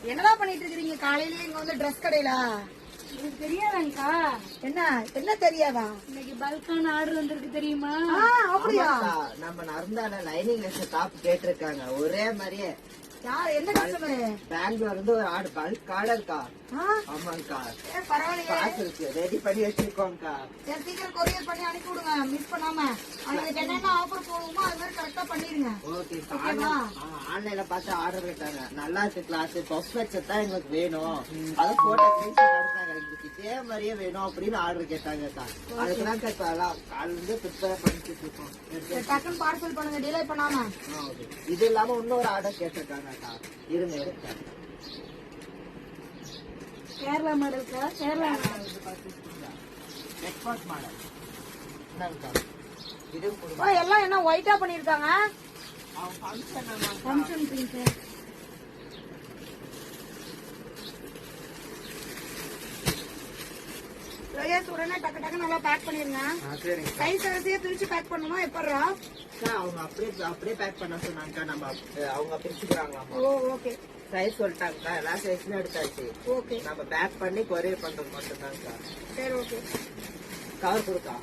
என்னதான் பண்ணிட்டு இருக்கீங்க காலையில இங்க வந்து ட்ரெஸ் கடையில? எனக்கு தெரியாதாங்கக்கா. என்ன தெரியாதா? இன்னைக்கு பல்கான ஆர்டர் வந்திருக்கு தெரியுமா? அப்படியா? நம்ம நர்மதால லைனிங் லெஸ் டாப் கேட்டிருக்காங்க ஒரே மாதிரியே. யார் என்ன கஸ்டமர்? பெங்களூர்ல இருந்து ஒரு ஆர்டர் பல்க் ஆர்டர்க்கா. ஆமாங்கக்கா. பரவாயில்லையே. காசு இருக்கு ரெடி பண்ணி வச்சிருக்கோம்க்கா. சரி சீக்கிரம் கொரியர் பண்ணி அனுப்பி விடுங்க மிஸ் பண்ணாம. அவங்களுக்கு என்னென்ன ஆஃபர் போகுமோ அது மாதிரி கரெக்டா பண்ணிருங்க. ஓகேக்கா. ஆன்லைன்ல பார்த்து ஆர்டர் கேட்டாங்க. நல்லா இருக்கு கிளாஸ் பர்ஃபெக்ட் தான் எங்களுக்கு வேணும். அது போட்டோ ஸ்கிரீன்ஷாட் எடுத்தாங்க. எங்களுக்கு இதே மாதிரியே வேணும் அப்படின்னு ஆர்டர் கேட்டாங்கக்கா. அதுக்குதான் காலைல இருந்து ப்ரிப்பேர் பண்ணிட்டு இருக்கோம். டக்குன்னு பார்சல் பண்ணுங்க டிலே பண்ணாம. இது இல்லாம இன்னொரு ஆர்டர் கேட்டிருக்காங்கக்கா. இருங்க எடுத்தேன். கேரளா மாடல்க்கா. Kerala export model. என்னங்கக்கா இது எல்லாம் என்ன ஒயிட்டா பண்ணிருக்காங்க? Function print. உடனே டக்கு டக்கு நல்லா பேக் பண்ணிருங்க. சைஸ் வரிசையா பிரிச்சு பேக் பண்ணுமா? எப்பறா அவங்க அப்படியே பேக் பண்ண சொன்னாங்கக்கா. நம்ம அவங்க பிரிச்சுக்கிறாங்களாமா. ஓ ஓகே. சைஸ் சொல்லிட்டாங்கக்கா. எல்லா சைஸ்லயும் எடுத்தாச்சு. ஓகே நம்ம பேக் பண்ணி கொரியர் பண்றது மட்டும்தான்க்கா. சரி ஓகே. கவர் கொடுக்கா.